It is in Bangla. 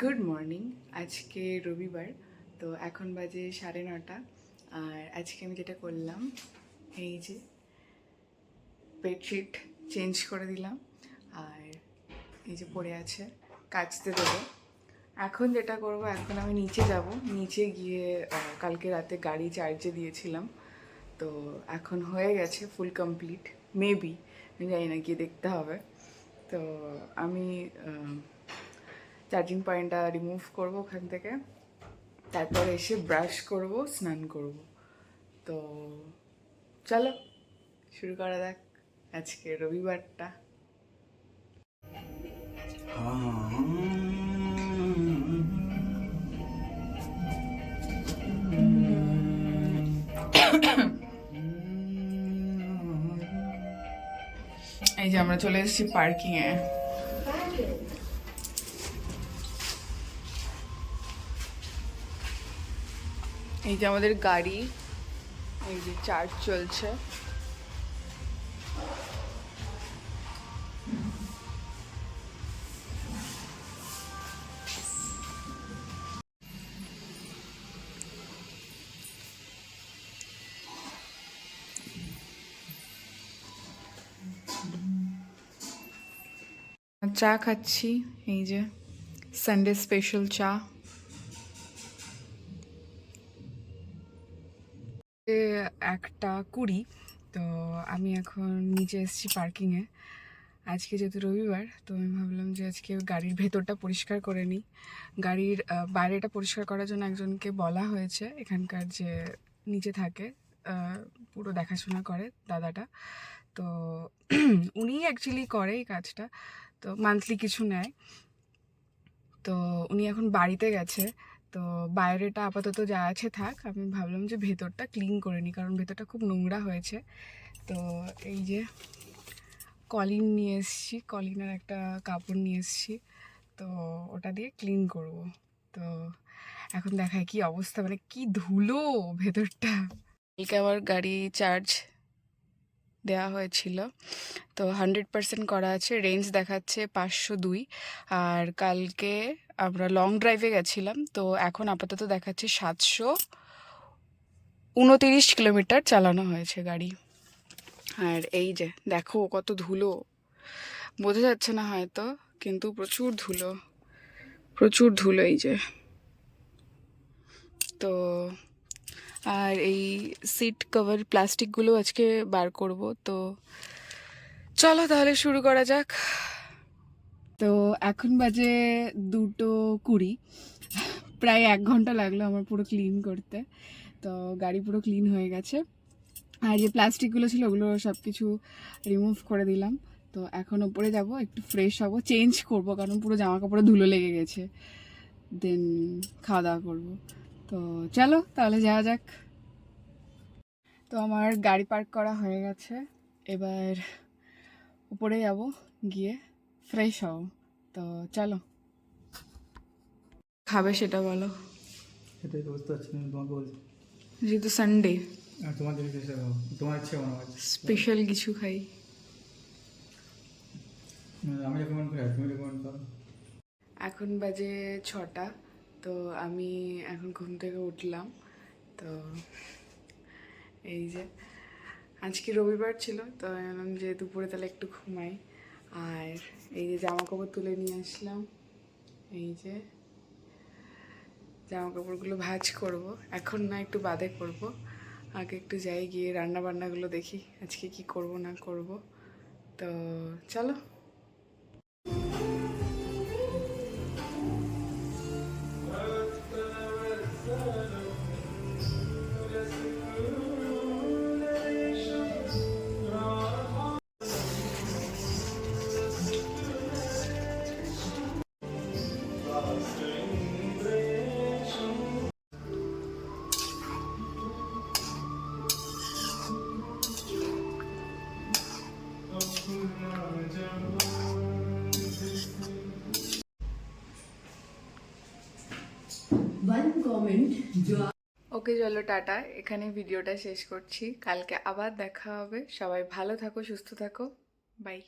Good morning. আজকে রবিবার, তো এখন বাজে 9:30। আর আজকে আমি যেটা করলাম, এই যে বেডশিট চেঞ্জ করে দিলাম আর এই যে পড়ে আছে, কাচতে দেবো। এখন যেটা করব, এখন আমি নিচে যাব, নিচে গিয়ে কালকে রাতে গাড়ি চার্জে দিয়েছিলাম, তো এখন হয়ে গেছে ফুল কমপ্লিট মেবি, আমি জানি না, গিয়ে দেখতে হবে। তো আমি চার্জিং পয়েন্টটা রিমুভ করব ওখান থেকে, তারপরে এসে ব্রাশ করব, স্নান করব। তো চলো শুরু করা যাক আজকে রবিবারটা। এই যে আমরা চলে এসেছি পার্কিংয়ে। এই যে আমাদের গাড়ি, এই যে চার্জ চলছে। চা খাচ্ছি, এই যে সানডে স্পেশাল চা। 1:20, তো আমি এখন নিচে এসেছি পার্কিংয়ে। আজকে যেহেতু রবিবার, তো আমি ভাবলাম যে আজকে গাড়ির ভেতরটা পরিষ্কার করে নিই। গাড়ির বাইরেটা পরিষ্কার করার জন্য একজনকে বলা হয়েছে, এখানকার যে নিচে থাকে, পুরো দেখাশোনা করে দাদাটা। তো উনিই অ্যাকচুয়ালি করে এই কাজটা, তো মান্থলি কিছু নেয়। তো উনি এখন বাড়িতে গেছে, তো বাইরেটা আপাতত যা আছে থাক। আমি ভাবলাম যে ভেতরটা ক্লিন করে নিই, কারণ ভেতরটা খুব নোংরা হয়েছে। তো এই যে কলিন নিয়ে এসেছি, কলিনের একটা কাপড় নিয়ে এসেছি, তো ওটা দিয়ে ক্লিন করব। তো এখন দেখায় কি অবস্থা, মানে কি ধুলো ভেতরটা। কালকে আমার গাড়ি চার্জ দেওয়া হয়েছিল, তো 100% করা আছে, রেঞ্জ দেখাচ্ছে 502। আর কালকে আমরা লং ড্রাইভে গেছিলাম, তো এখন আপাতত দেখাচ্ছে 729 কিলোমিটার চালানো হয়েছে গাড়ি। আর এই যে দেখো কত ধুলো, বোঝা যাচ্ছে না হয়তো, কিন্তু প্রচুর ধুলো, প্রচুর ধুলো এই যে। তো আর এই সিট কভার প্লাস্টিকগুলো আজকে বার করব। তো চলো তাহলে শুরু করা যাক। তো এখন বাজে 2:20, প্রায় 1 ঘন্টা লাগলো আমার পুরো ক্লিন করতে। তো গাড়ি পুরো ক্লিন হয়ে গেছে, আর যে প্লাস্টিকগুলো ছিল ওগুলো সব কিছু রিমুভ করে দিলাম। তো এখন ওপরে যাব, একটু ফ্রেশ হব, চেঞ্জ করব, কারণ পুরো জামা কাপড়ে ধুলো লেগে গেছে। দেন খাওয়া দাওয়া করবো। তো চলো তাহলে যাওয়া যাক। তো আমার গাড়ি পার্ক করা হয়ে গেছে, এবার উপরে যাব, গিয়ে ফ্রেশ হব। তো চলো। খাবে সেটা বলো। সেটাই তো বুঝতে পারছি না, তোমাকে বলছি। যেহেতু সানডে, তোমার যদি তোমার ইচ্ছে বানাবো, স্পেশাল কিছু খাই। আমি রেকমেন্ড করি, তুমি রেকমেন্ড করো। এখন বাজে 6টা, তো আমি এখন ঘুম থেকে উঠলাম। তো এই যে আজকে রবিবার ছিল, তো আমি ভাবলাম যে দুপুরে তাহলে একটু ঘুমাই। আর এই যে জামা কাপড় তুলে নিয়ে আসলাম, এই যে জামা কাপড়গুলো ভাঁজ করব, এখন না, একটু বাদে করব। আগে একটু যাই, গিয়ে রান্না বান্নাগুলো দেখি আজকে কি করব না করব। তো চলো। ওকে চলো, টাটা, এখানে ভিডিওটা শেষ করছি। কালকে আবার দেখা হবে। সবাই ভালো থাকো, সুস্থ থাকো, বাই।